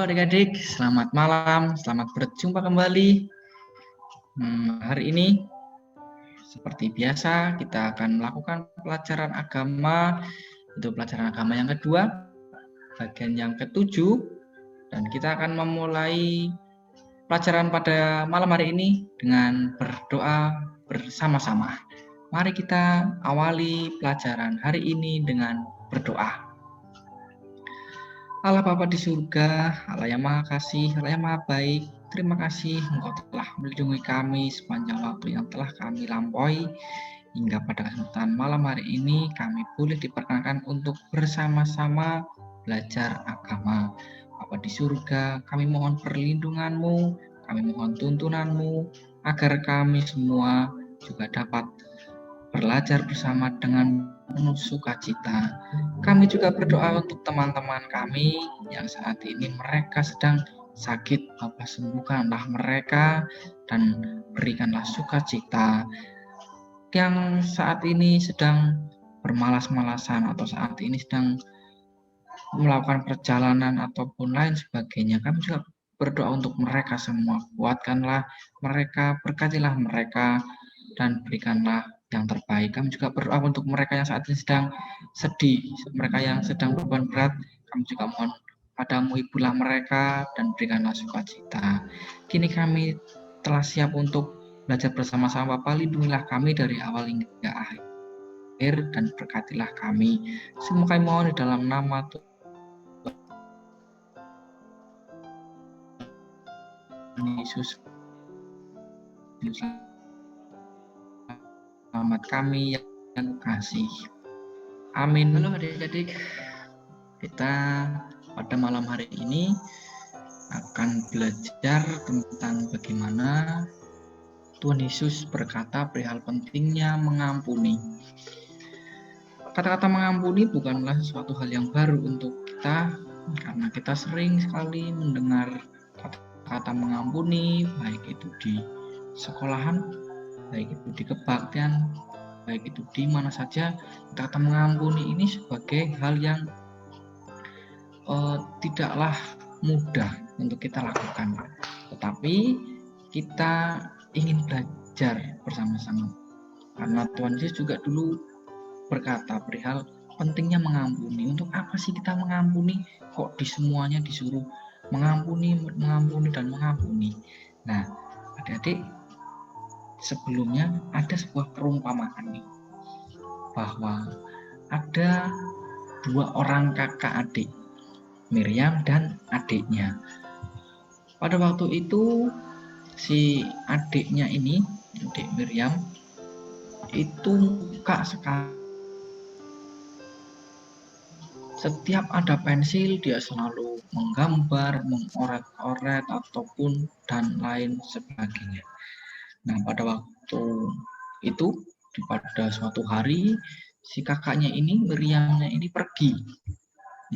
adik-adik, selamat malam, selamat berjumpa kembali. Hari ini, seperti biasa, kita akan melakukan pelajaran agama. Itu pelajaran agama yang kedua, bagian yang ketujuh. Dan kita akan memulai pelajaran pada malam hari ini dengan berdoa bersama-sama. Mari kita awali pelajaran hari ini dengan berdoa. Allah Bapa di surga, Allah yang Maha Kasih, Allah yang Maha Baik, terima kasih Engkau telah melindungi kami sepanjang waktu yang telah kami lampaui. Hingga pada kesempatan malam hari ini kami boleh diperkenankan untuk bersama-sama belajar agama. Bapa di surga, kami mohon perlindungan-Mu, kami mohon tuntunan-Mu, agar kami semua juga dapat belajar bersama dengan penuh sukacita. Kami juga berdoa untuk teman-teman kami yang saat ini mereka sedang sakit. Bapa, sembuhkanlah mereka dan berikanlah sukacita. Yang saat ini sedang bermalas-malasan atau saat ini sedang melakukan perjalanan ataupun lain sebagainya, kami juga berdoa untuk mereka semua. Kuatkanlah mereka, berkatilah mereka, dan berikanlah yang terbaik. Kami juga berdoa untuk mereka yang saat ini sedang sedih, mereka yang sedang beban berat. Kami juga mohon padamu, hiburlah mereka dan berikanlah sukacita. Kini kami telah siap untuk belajar bersama-sama. Bapa, lindungilah kami dari awal hingga akhir dan berkatilah kami. Semua kami mohon di dalam nama Tuhan Yesus. Selamat kami yang kasih. Amin. Halo adik-adik, kita pada malam hari ini akan belajar tentang bagaimana Tuhan Yesus berkata perihal pentingnya mengampuni. Kata-kata mengampuni bukanlah sesuatu hal yang baru untuk kita, karena kita sering sekali mendengar kata-kata mengampuni, baik itu di sekolahan, baik itu di kebaktian, baik itu di mana saja. Kata mengampuni ini sebagai hal yang tidaklah mudah untuk kita lakukan, tetapi kita ingin belajar bersama-sama, karena Tuhan Yesus juga dulu berkata perihal pentingnya mengampuni. Untuk apa sih kita mengampuni? Kok di semuanya disuruh mengampuni, dan mengampuni? Nah, adik-adik, sebelumnya ada sebuah perumpamaan nih, bahwa ada dua orang kakak adik, Miriam dan adiknya. Pada waktu itu si adiknya ini, adik Miriam, itu suka sekali. Setiap ada pensil dia selalu menggambar, mengoret-oret ataupun dan lain sebagainya. Nah, pada waktu itu, pada suatu hari, si kakaknya ini, Miriamnya ini pergi,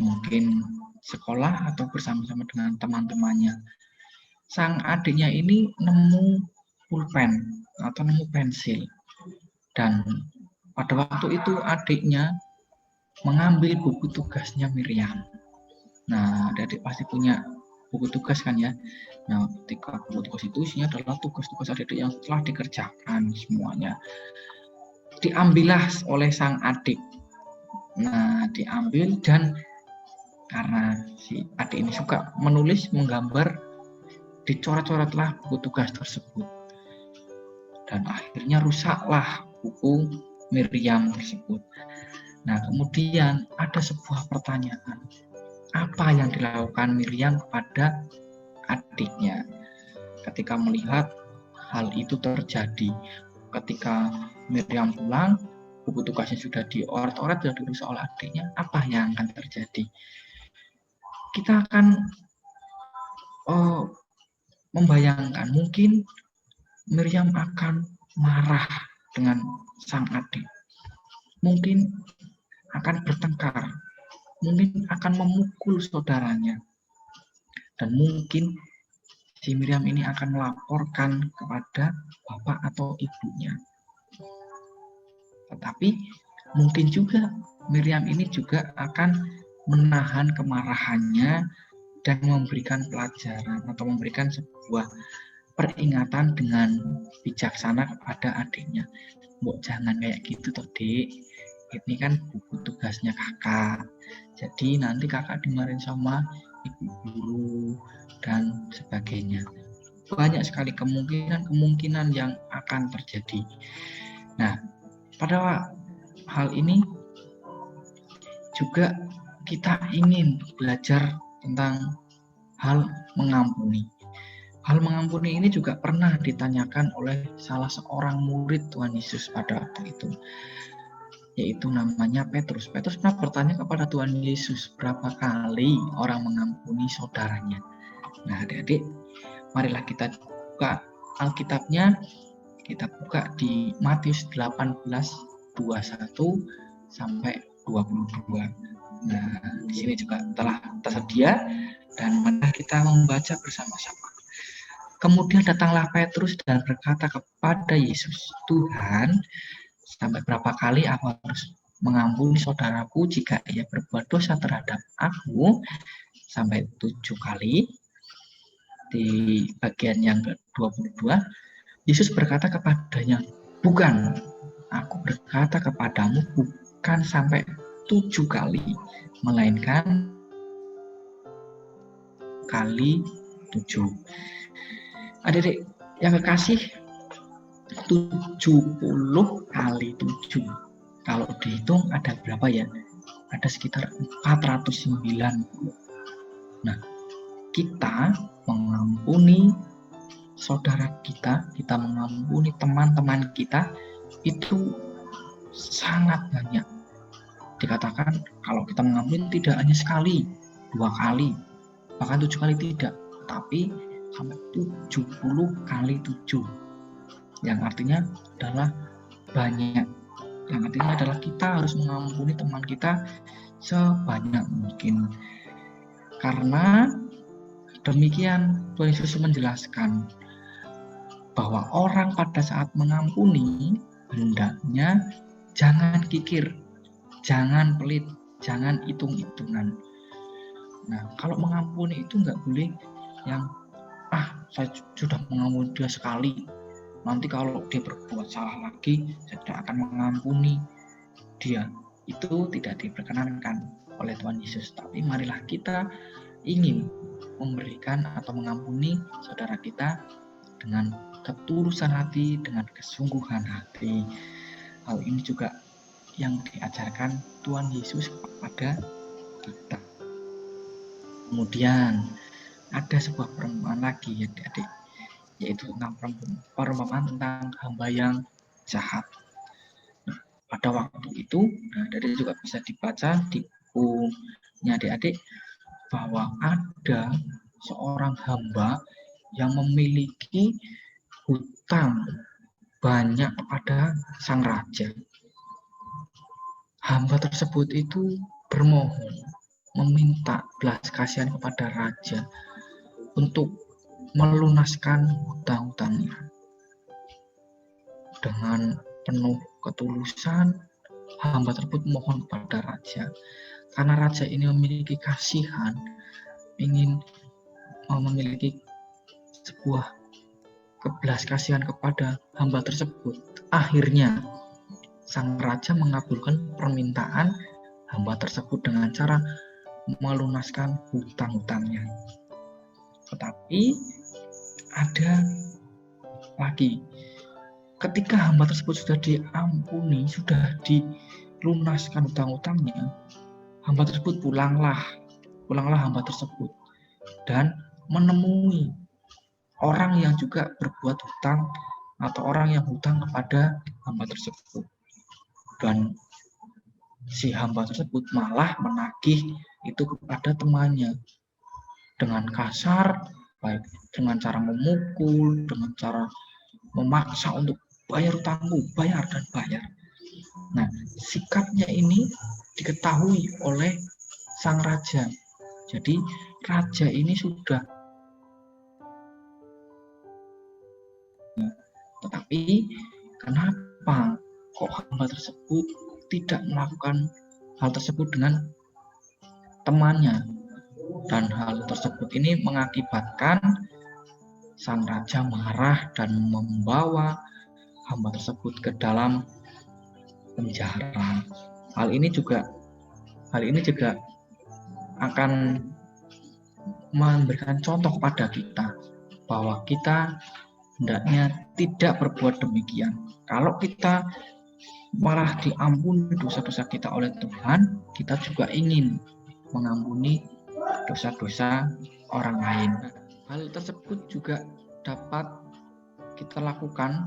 mungkin sekolah atau bersama-sama dengan teman-temannya. Sang adiknya ini nemu pulpen atau nemu pensil, dan pada waktu itu adiknya mengambil buku tugasnya Miriam. Nah, adik pasti punya buku tugas kan ya. Nah, ketika buku tugas itu isinya adalah tugas-tugas adik yang telah dikerjakan semuanya. Diambillah oleh sang adik. Nah, diambil, dan karena si adik ini suka menulis, menggambar, dicoret-coretlah buku tugas tersebut. Dan akhirnya rusaklah buku Miriam tersebut. Nah, kemudian ada sebuah pertanyaan. Apa yang dilakukan Miriam kepada adiknya ketika melihat hal itu terjadi? Ketika Miriam pulang, buku tugasnya sudah dioret-oret, sudah dirusak oleh adiknya. Apa yang akan terjadi? Kita akan membayangkan mungkin Miriam akan marah dengan sang adik. Mungkin akan bertengkar, mungkin akan memukul saudaranya, dan mungkin si Miriam ini akan melaporkan kepada bapak atau ibunya. Tetapi mungkin juga Miriam ini juga akan menahan kemarahannya dan memberikan pelajaran atau memberikan sebuah peringatan dengan bijaksana kepada adiknya. Mbok jangan kayak gitu toh, Dik. Ini kan buku tugasnya kakak. Jadi nanti kakak dimarahin sama ibu guru dan sebagainya. Banyak sekali kemungkinan yang akan terjadi. Nah, pada hal ini juga kita ingin belajar tentang hal mengampuni. Hal mengampuni ini juga pernah ditanyakan oleh salah seorang murid Tuhan Yesus pada waktu itu, yaitu namanya Petrus. Petrus pernah bertanya kepada Tuhan Yesus, berapa kali orang mengampuni saudaranya? Nah, adik-adik, marilah kita buka Alkitabnya. Kita buka di Matius 18:21 sampai 22. Nah, di sini juga telah tersedia dan mari kita membaca bersama-sama. Kemudian datanglah Petrus dan berkata kepada Yesus, Tuhan, sampai berapa kali aku harus mengampuni saudaraku jika ia berbuat dosa terhadap aku? Sampai 7 kali. Di bagian yang ke-22, Yesus berkata kepadanya, bukan, aku berkata kepadamu bukan sampai 7 kali, melainkan kali 7. Adik-adik yang kekasih, 70 kali 7. Kalau dihitung ada berapa ya? Ada sekitar 490. Nah, kita mengampuni saudara kita mengampuni teman-teman kita itu sangat banyak. Dikatakan kalau kita mengampuni tidak hanya sekali, 2 kali, bahkan 7 kali tidak, tapi sampai 70 kali 7. Yang artinya adalah banyak. Yang artinya adalah kita harus mengampuni teman kita sebanyak mungkin. Karena demikian Tuhan Yesus menjelaskan bahwa orang pada saat mengampuni hendaknya jangan kikir, jangan pelit, jangan hitung-hitungan. Nah, kalau mengampuni itu nggak boleh yang saya sudah mengampuni dia sekali, nanti kalau dia berbuat salah lagi saya tidak akan mengampuni dia. Itu tidak diperkenankan oleh Tuhan Yesus. Tapi marilah kita ingin memberikan atau mengampuni saudara kita dengan ketulusan hati, dengan kesungguhan hati. Hal ini juga yang diajarkan Tuhan Yesus kepada kita. Kemudian ada sebuah perumpamaan lagi ya adik-adik, yaitu tentang perumpamaan tentang hamba yang jahat. Nah, pada waktu itu, adik-adik juga bisa dibaca di bukunya adik-adik bahwa ada seorang hamba yang memiliki hutang banyak kepada sang raja. Hamba tersebut itu bermohon, meminta belas kasihan kepada raja untuk melunaskan hutang-hutangnya. Dengan penuh ketulusan, hamba tersebut mohon kepada raja. Karena raja ini memiliki kasihan, ingin memiliki sebuah kebelas kasihan kepada hamba tersebut. Akhirnya sang raja mengabulkan permintaan hamba tersebut dengan cara melunaskan hutang-hutangnya. Tetapi ada lagi, ketika hamba tersebut sudah diampuni, sudah dilunaskan hutang-hutangnya, hamba tersebut pulanglah hamba tersebut dan menemui orang yang juga berbuat hutang atau orang yang hutang kepada hamba tersebut. Dan si hamba tersebut malah menagih itu kepada temannya dengan kasar, baik dengan cara memukul, dengan cara memaksa untuk bayar hutangmu, bayar dan bayar. Nah, sikapnya ini diketahui oleh sang raja. Jadi raja ini sudah, tetapi kenapa kok hamba tersebut tidak melakukan hal tersebut dengan temannya? Dan hal tersebut ini mengakibatkan sang raja marah dan membawa hamba tersebut ke dalam penjara. Hal ini juga akan memberikan contoh kepada kita bahwa kita hendaknya tidak berbuat demikian. Kalau kita malah diampuni dosa-dosa kita oleh Tuhan, kita juga ingin mengampuni dosa-dosa orang lain. Hal tersebut juga dapat kita lakukan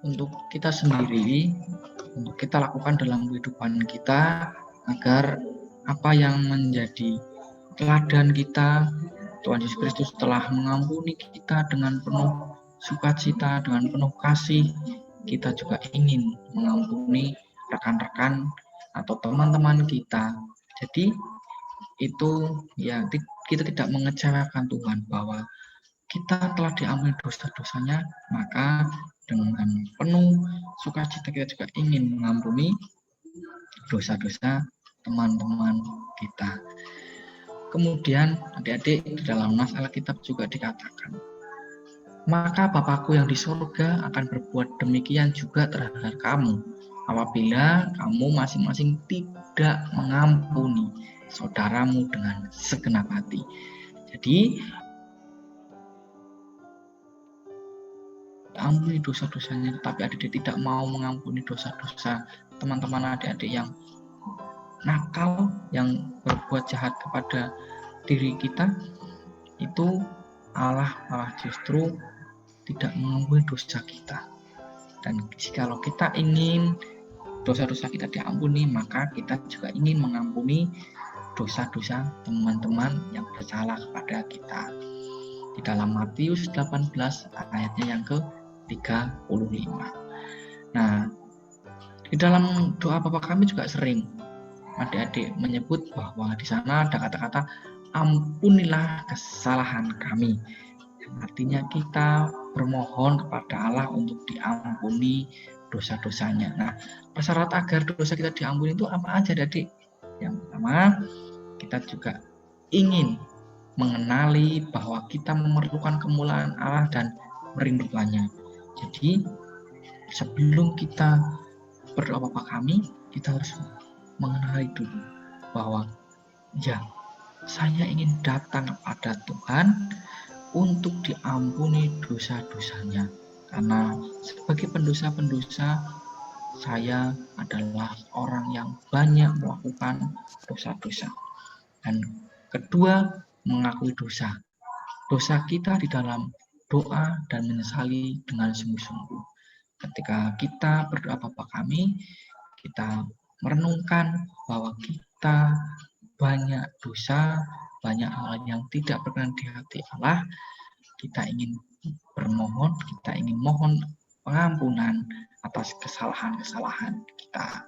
untuk kita sendiri, untuk kita lakukan dalam kehidupan kita, agar apa yang menjadi teladan kita, Tuhan Yesus Kristus telah mengampuni kita dengan penuh sukacita, dengan penuh kasih. Kita juga ingin mengampuni rekan-rekan atau teman-teman kita. Jadi itu ya, kita tidak mengecewakan Tuhan bahwa kita telah diampuni dosa-dosanya, maka dengan penuh sukacita kita juga ingin mengampuni dosa-dosa teman-teman kita. Kemudian adik-adik, di dalam nas Alkitab juga dikatakan, maka Bapakku yang di surga akan berbuat demikian juga terhadap kamu, apabila kamu masing-masing tidak mengampuni saudaramu dengan segenap hati. Jadi ampuni dosa-dosanya, tetapi adik-adik tidak mau mengampuni dosa-dosa teman-teman adik-adik yang nakal, yang berbuat jahat kepada diri kita, itu Allah malah justru tidak mengampuni dosa kita. Dan jikalau kita ingin dosa-dosa kita diampuni, maka kita juga ingin mengampuni dosa-dosa teman-teman yang bersalah kepada kita. Di dalam Matius 18 ayatnya yang ke-35. Nah, di dalam doa Bapa kami juga sering adik-adik menyebut bahwa di sana ada kata-kata ampunilah kesalahan kami. Artinya kita bermohon kepada Allah untuk diampuni dosa-dosanya. Nah, persyarat agar dosa kita diampuni itu apa aja, adik? Yang pertama, kita juga ingin mengenali bahwa kita memerlukan kemuliaan Allah dan merindukannya. Jadi sebelum kita berdoa Bapa kami, kita harus mengenali dulu bahwa ya, saya ingin datang kepada Tuhan untuk diampuni dosa-dosanya. Karena sebagai pendosa-pendosa, saya adalah orang yang banyak melakukan dosa-dosa. Dan kedua, mengakui dosa. Dosa kita di dalam doa dan menyesali dengan sungguh-sungguh. Ketika kita berdoa Bapa kami, kita merenungkan bahwa kita banyak dosa, banyak hal yang tidak berkenan di hati Allah. Kita ingin bermohon, kita ingin mohon pengampunan atas kesalahan-kesalahan kita,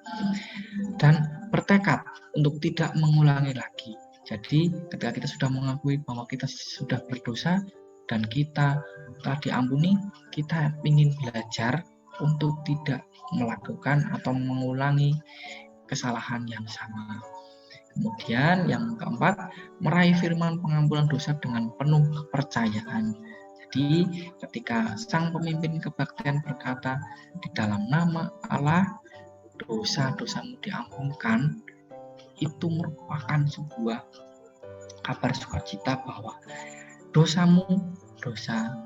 dan bertekad untuk tidak mengulangi lagi. Jadi ketika kita sudah mengakui bahwa kita sudah berdosa dan kita telah diampuni, kita ingin belajar untuk tidak melakukan atau mengulangi kesalahan yang sama. Kemudian yang keempat, meraih firman pengampunan dosa dengan penuh kepercayaan. Jadi ketika sang pemimpin kebaktian berkata, di dalam nama Allah dosa-dosamu diampunkan, itu merupakan sebuah kabar sukacita bahwa dosamu, dosa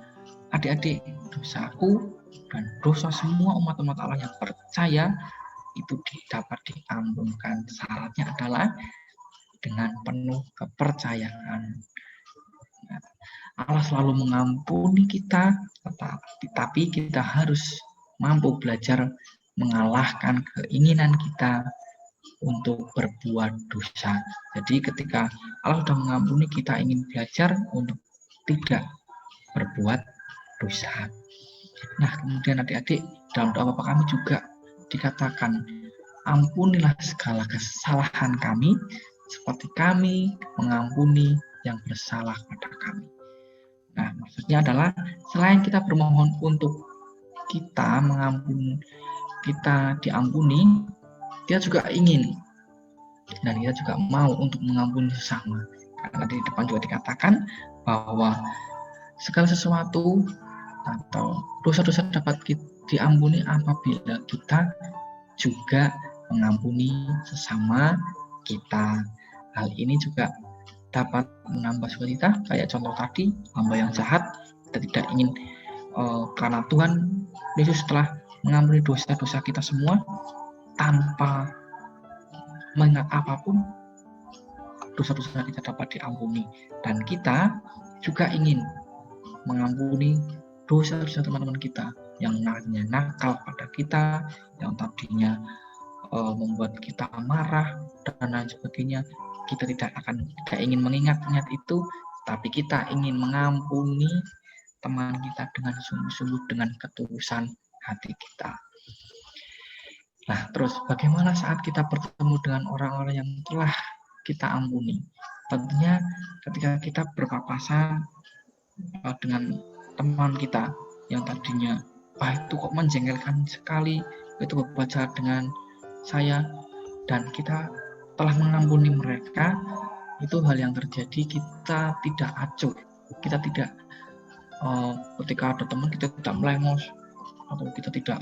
adik-adik, dosaku, dan dosa semua umat-umat Allah yang percaya itu dapat diampunkan. Syaratnya adalah dengan penuh kepercayaan. Allah selalu mengampuni kita, tetapi kita harus mampu belajar mengalahkan keinginan kita untuk berbuat dosa. Jadi ketika Allah sudah mengampuni, kita ingin belajar untuk tidak berbuat dosa. Nah, kemudian adik-adik, dalam doa Bapa kami juga dikatakan, ampunilah segala kesalahan kami, seperti kami mengampuni yang bersalah pada kami. Nah, maksudnya adalah selain kita bermohon untuk kita mengampuni, kita diampuni, kita juga ingin dan kita juga mau untuk mengampuni sesama. Karena di depan juga dikatakan bahwa segala sesuatu atau dosa-dosa dapat diampuni apabila kita juga mengampuni sesama kita. Hal ini juga dapat menambah sukacita, kayak contoh tadi, hamba yang jahat, kita tidak ingin karena Tuhan Yesus telah mengampuni dosa-dosa kita semua tanpa mengingat apapun, dosa-dosa kita dapat diampuni, dan kita juga ingin mengampuni dosa-dosa teman-teman kita yang tadinya nakal pada kita, yang tadinya membuat kita marah dan lain sebagainya. Kita tidak ingin mengingat-ingat itu, tapi kita ingin mengampuni teman kita dengan sungguh-sungguh, dengan ketulusan hati kita. Nah, terus bagaimana saat kita bertemu dengan orang-orang yang telah kita ampuni? Tentunya ketika kita berpapasan dengan teman kita yang tadinya, itu kok menjengkelkan sekali, itu berbuat jahat dengan saya, dan kita telah mengampuni mereka, itu hal yang terjadi. Kita tidak acuh, kita tidak ketika ada teman kita tidak melengos atau kita tidak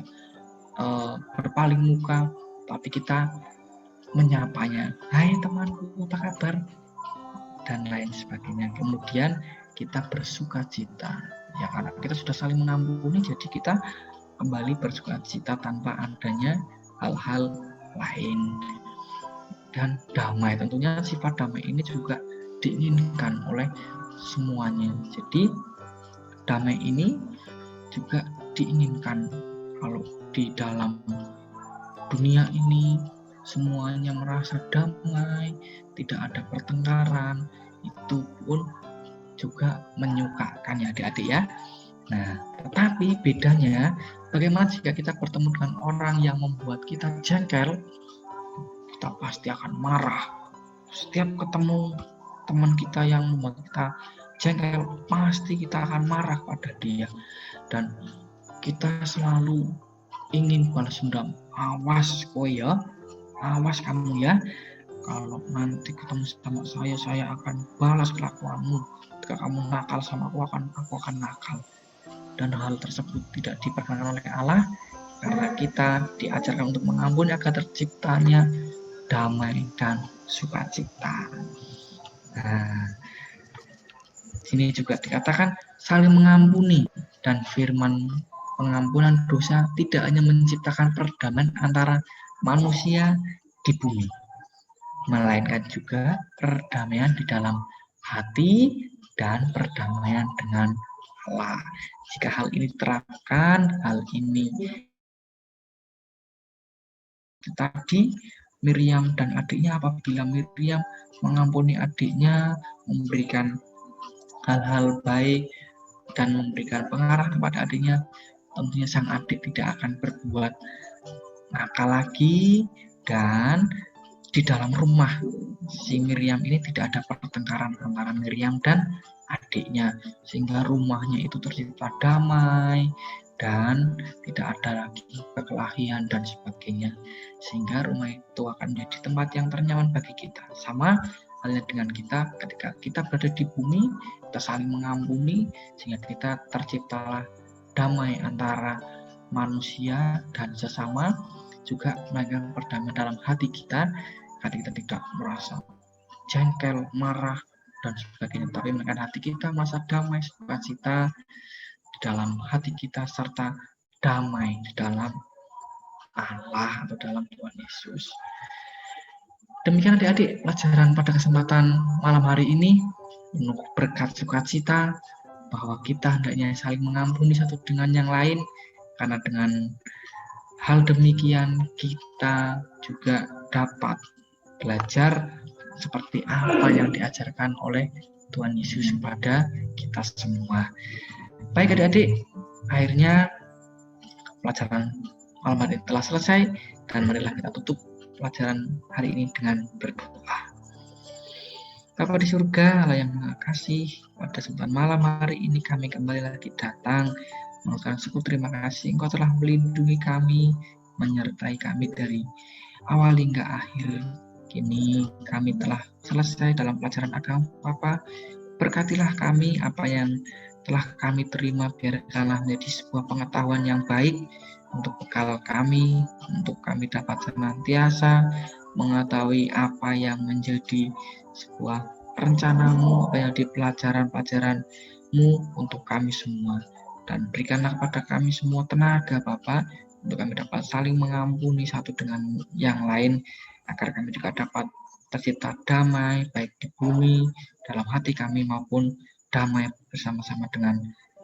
berpaling muka, tapi kita menyapanya, hai temanku, apa kabar, dan lain sebagainya. Kemudian kita bersukacita, ya karena kita sudah saling mengampuni, jadi kita kembali bersukacita tanpa adanya hal-hal lain. Dan damai, tentunya sifat damai ini juga diinginkan oleh semuanya. Jadi damai ini juga diinginkan. Kalau di dalam dunia ini semuanya merasa damai, tidak ada pertengkaran, itu pun juga menyukakan ya adik-adik ya. Nah, tetapi bedanya bagaimana jika kita bertemu dengan orang yang membuat kita jengkel, kita pasti akan marah. Setiap ketemu teman kita yang membuat kita jengkel, pasti kita akan marah pada dia. Dan kita selalu ingin balas dendam. Awas kowe ya, awas kamu ya. Kalau nanti ketemu sama saya akan balas kelakuanmu. Ketika kamu nakal sama aku akan nakal. Dan hal tersebut tidak diperkenankan oleh Allah, karena kita diajarkan untuk mengampuni agar terciptanya damai dan sukacita. Nah, sini juga dikatakan saling mengampuni, dan firman pengampunan dosa tidak hanya menciptakan perdamaian antara manusia di bumi, melainkan juga perdamaian di dalam hati dan perdamaian dengan Allah. Jika hal ini diterapkan, hal ini tadi Miriam dan adiknya, apabila Miriam mengampuni adiknya, memberikan hal-hal baik dan memberikan pengarah kepada adiknya, tentunya sang adik tidak akan berbuat nakal lagi, dan di dalam rumah si Miriam ini tidak ada pertengkaran antara Miriam dan adiknya, sehingga rumahnya itu tercipta damai dan tidak ada lagi perkelahian dan sebagainya, sehingga rumah itu akan menjadi tempat yang ternyaman bagi kita. Sama halnya dengan kita, ketika kita berada di bumi, kita saling mengampuni, sehingga kita terciptalah damai antara manusia dan sesama, juga melahirkan perdamaian dalam hati kita, karena kita tidak merasa jengkel, marah, dan sebagainya, tapi melainkan hati kita merasa damai, sukacita di dalam hati kita, serta damai di dalam Allah atau dalam Tuhan Yesus. Demikian adik-adik pelajaran pada kesempatan malam hari ini, menunggu berkat sukacita bahwa kita hendaknya saling mengampuni satu dengan yang lain, karena dengan hal demikian kita juga dapat belajar seperti apa yang diajarkan oleh Tuhan Yesus kepada kita semua. Baik adik-adik, akhirnya pelajaran malam hari ini telah selesai, dan marilah kita tutup pelajaran hari ini dengan berdoa. Bapa di surga, Allah yang Maha Kasih, pada kesempatan malam hari ini kami kembali lagi datang mengucapkan syukur terima kasih Engkau telah melindungi kami, menyertai kami dari awal hingga akhir kini kami telah selesai dalam pelajaran agama Bapa. Berkatilah kami apa yang telah kami terima, biarkanlah menjadi sebuah pengetahuan yang baik untuk bekal kami, untuk kami dapat senantiasa mengetahui apa yang menjadi sebuah rencanamu, apa yang di pelajaran-pelajaranmu untuk kami semua. Dan berikanlah pada kami semua tenaga Bapa, untuk kami dapat saling mengampuni satu dengan yang lain, agar kami juga dapat tercipta damai baik di bumi, dalam hati kami, maupun damai bersama-sama dengan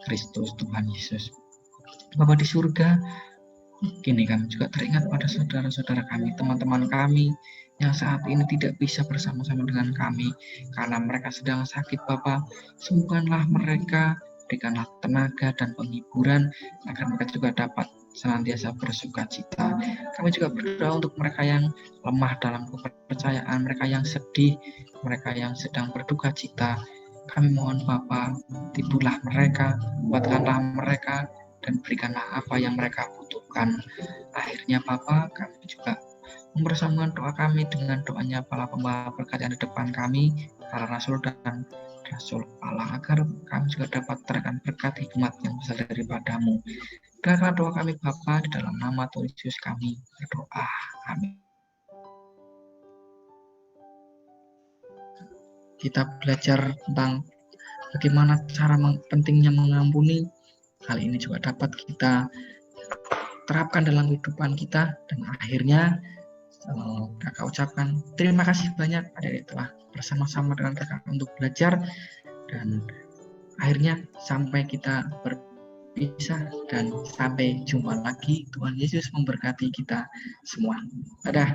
Kristus Tuhan Yesus. Bapa di surga, kini kami juga teringat pada saudara-saudara kami, teman-teman kami yang saat ini tidak bisa bersama-sama dengan kami karena mereka sedang sakit Bapa. Sembuhkanlah mereka, berikanlah tenaga dan penghiburan agar mereka juga dapat senantiasa bersuka cita. Kami juga berdoa untuk mereka yang lemah dalam kepercayaan, mereka yang sedih, mereka yang sedang berduka cita. Kami mohon Bapa, tiburlah mereka, kuatkanlah mereka, dan berikanlah apa yang mereka butuhkan. Akhirnya Bapa, kami juga mempersamakan doa kami dengan doanya para pembawa berkat yang di depan kami, para rasul dan rasul Allah, agar kami juga dapat terkena berkat hikmat yang besar daripadamu. Dengarkanlah doa kami Bapa, di dalam nama Tuhan Yesus kami berdoa. Amin. Kita belajar tentang bagaimana cara pentingnya mengampuni. Hal ini juga dapat kita terapkan dalam kehidupan kita, dan akhirnya kakak ucapkan terima kasih banyak adik-adik telah bersama-sama dengan kakak untuk belajar, dan akhirnya sampai kita berpisah dan sampai jumpa lagi. Tuhan Yesus memberkati kita semua. Dadah.